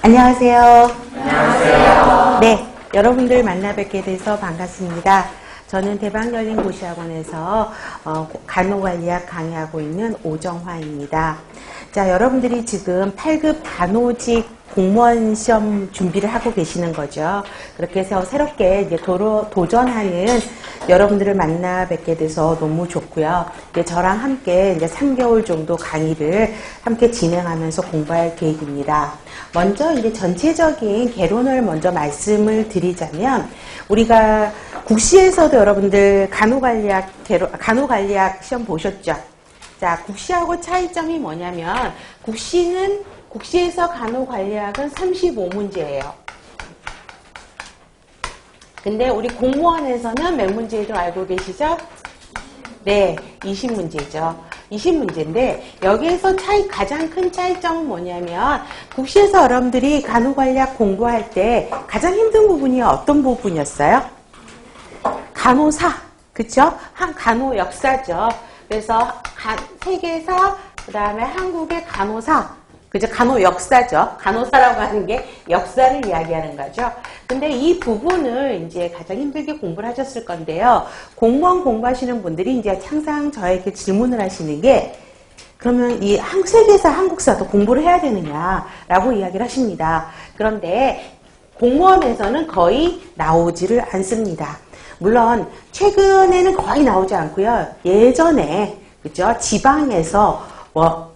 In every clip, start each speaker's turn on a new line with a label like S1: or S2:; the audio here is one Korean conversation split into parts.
S1: 안녕하세요.
S2: 안녕하세요.
S1: 네, 여러분들 만나 뵙게 돼서 반갑습니다. 저는 대박열린고시학원에서 간호관리학 강의하고 있는 오정화입니다. 자, 여러분들이 지금 8급 간호직 공무원 시험 준비를 하고 계시는 거죠. 그렇게 해서 새롭게 이제 도전하는 여러분들을 만나 뵙게 돼서 너무 좋고요. 이제 저랑 함께 이제 3개월 정도 강의를 함께 진행하면서 공부할 계획입니다. 먼저 이제 전체적인 개론을 먼저 말씀을 드리자면, 우리가 국시에서도 여러분들 간호관리학 시험 보셨죠? 자, 국시하고 차이점이 뭐냐면, 국시에서 간호관리학은 35문제예요. 근데 우리 공무원에서는 몇 문제도 알고 계시죠? 네, 20문제죠. 20문제인데 여기에서 가장 큰 차이점은 뭐냐면, 국시에서 여러분들이 간호관리학 공부할 때 가장 힘든 부분이 어떤 부분이었어요? 간호사, 그쵸? 간호 역사죠. 그래서 세계사, 그 다음에 한국의 간호사, 그죠? 간호 역사죠. 간호사라고 하는 게 역사를 이야기하는 거죠. 근데 이 부분을 이제 가장 힘들게 공부를 하셨을 건데요. 공무원 공부하시는 분들이 이제 항상 저에게 질문을 하시는 게, 그러면 이 세계사, 한국사도 공부를 해야 되느냐라고 이야기를 하십니다. 그런데 공무원에서는 거의 나오지를 않습니다. 물론 최근에는 거의 나오지 않고요. 예전에, 그죠? 지방에서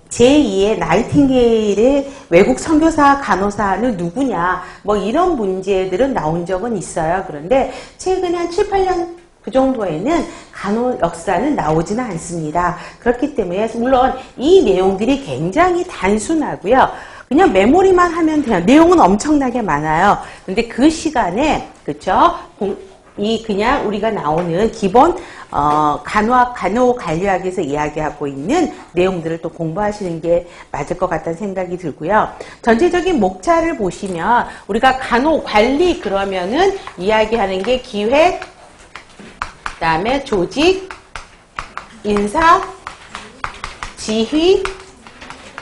S1: 제2의 나이팅게일의 외국 선교사 간호사는 누구냐, 이런 문제들은 나온 적은 있어요. 그런데 최근에 한 7, 8년 그 정도에는 간호 역사는 나오지는 않습니다. 그렇기 때문에 물론 이 내용들이 굉장히 단순하고요. 그냥 메모리만 하면 돼요. 내용은 엄청나게 많아요. 근데 그 시간에, 그쵸? 그냥 우리가 나오는 기본 간호관리학에서 이야기하고 있는 내용들을 또 공부하시는 게 맞을 것 같다는 생각이 들고요. 전체적인 목차를 보시면 우리가 간호관리 그러면은 이야기하는 게 기획, 그다음에 조직, 인사, 지휘,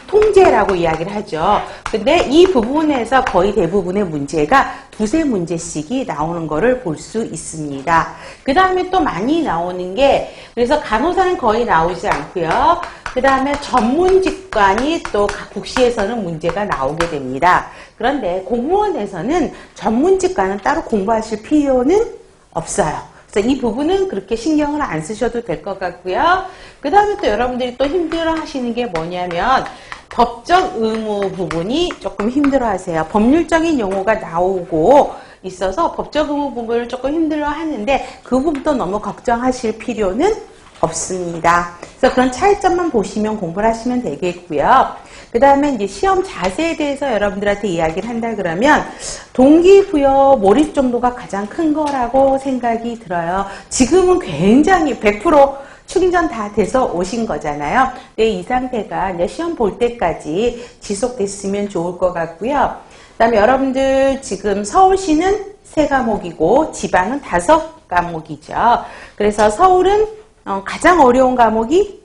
S1: 통제라고 이야기를 하죠. 근데 이 부분에서 거의 대부분의 문제가 두세 문제씩이 나오는 거를 볼 수 있습니다. 그 다음에 또 많이 나오는 게, 그래서 간호사는 거의 나오지 않고요. 그 다음에 전문직관이 또 국시에서는 문제가 나오게 됩니다. 그런데 공무원에서는 전문직관은 따로 공부하실 필요는 없어요. 그래서 이 부분은 그렇게 신경을 안 쓰셔도 될 것 같고요. 그 다음에 또 여러분들이 또 힘들어 하시는 게 뭐냐면, 법적 의무 부분이 조금 힘들어 하세요. 법률적인 용어가 나오고 있어서 법적 의무 부분을 조금 힘들어 하는데, 그 부분도 너무 걱정하실 필요는 없습니다. 그래서 그런 차이점만 보시면 공부를 하시면 되겠고요. 그 다음에 이제 시험 자세에 대해서 여러분들한테 이야기를 한다 그러면, 동기부여 몰입 정도가 가장 큰 거라고 생각이 들어요. 지금은 굉장히 100% 충전 다 돼서 오신 거잖아요. 근데 이 상태가 이제 시험 볼 때까지 지속됐으면 좋을 것 같고요. 그 다음에 여러분들 지금 서울시는 3과목이고 지방은 5과목이죠. 그래서 서울은 가장 어려운 과목이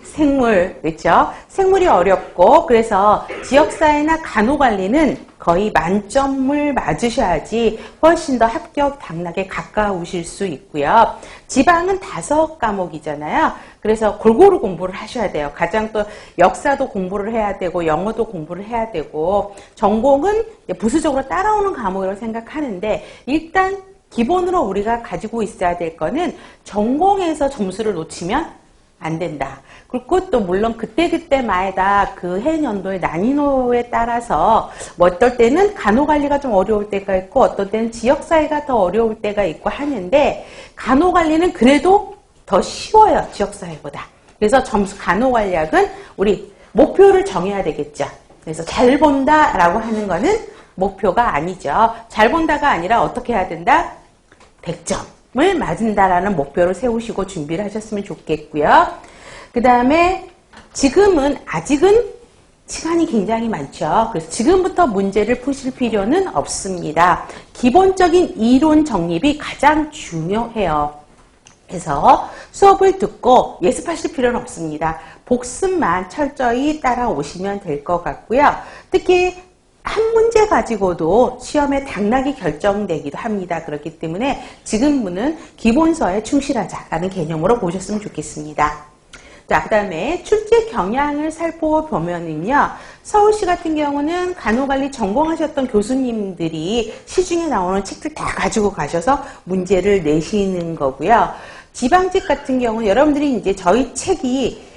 S1: 생물, 그렇죠? 생물이 어렵고, 그래서 지역사회나 간호관리는 거의 만점을 맞으셔야지 훨씬 더 합격 당락에 가까우실 수 있고요. 지방은 5과목이잖아요. 그래서 골고루 공부를 하셔야 돼요. 가장 또 역사도 공부를 해야 되고, 영어도 공부를 해야 되고, 전공은 부수적으로 따라오는 과목이라고 생각하는데, 일단 기본으로 우리가 가지고 있어야 될 거는 전공에서 점수를 놓치면 안 된다. 그리고 또 물론 그때그때마다 그 해년도의 난이도에 따라서 어떨 때는 간호관리가 좀 어려울 때가 있고, 어떨 때는 지역사회가 더 어려울 때가 있고 하는데, 간호관리는 그래도 더 쉬워요, 지역사회보다. 그래서 간호관리학은 우리 목표를 정해야 되겠죠. 그래서 잘 본다라고 하는 거는 목표가 아니죠. 잘 본다가 아니라 어떻게 해야 된다? 100점을 맞은다라는 목표를 세우시고 준비를 하셨으면 좋겠고요. 그 다음에 아직은 시간이 굉장히 많죠. 그래서 지금부터 문제를 푸실 필요는 없습니다. 기본적인 이론 정립이 가장 중요해요. 그래서 수업을 듣고 예습하실 필요는 없습니다. 복습만 철저히 따라오시면 될 것 같고요. 특히 문제 가지고도 시험에 당락이 결정되기도 합니다. 그렇기 때문에 지금부는 기본서에 충실하자라는 개념으로 보셨으면 좋겠습니다. 자, 그 다음에 출제 경향을 살펴보면은요, 서울시 같은 경우는 간호관리 전공하셨던 교수님들이 시중에 나오는 책들 다 가지고 가셔서 문제를 내시는 거고요. 지방직 같은 경우는 여러분들이 이제 저희 책이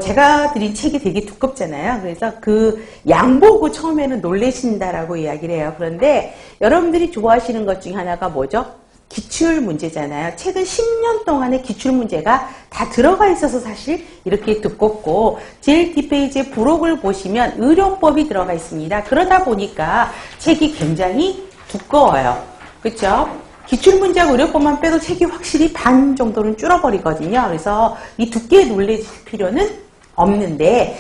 S1: 제가 드린 책이 되게 두껍잖아요. 그래서 그 양 보고 처음에는 놀라신다라고 이야기를 해요. 그런데 여러분들이 좋아하시는 것 중에 하나가 뭐죠? 기출 문제잖아요. 최근 10년 동안의 기출 문제가 다 들어가 있어서 사실 이렇게 두껍고, 제일 뒷페이지에 부록을 보시면 의료법이 들어가 있습니다. 그러다 보니까 책이 굉장히 두꺼워요. 그렇죠? 기출문제하고 의료법만 빼도 책이 확실히 반 정도는 줄어버리거든요. 그래서 이 두께에 놀라실 필요는 없는데,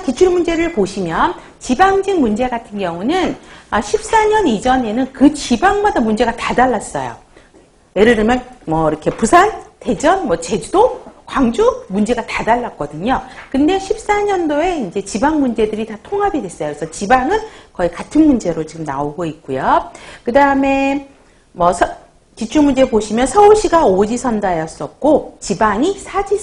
S1: 기출문제를 보시면 지방직 문제 같은 경우는 14년 이전에는 그 지방마다 문제가 다 달랐어요. 예를 들면 이렇게 부산, 대전, 제주도, 광주 문제가 다 달랐거든요. 근데 14년도에 이제 지방 문제들이 다 통합이 됐어요. 그래서 지방은 거의 같은 문제로 지금 나오고 있고요. 그 다음에 기출문제 보시면 서울시가 오지선다였었고 지방이 사지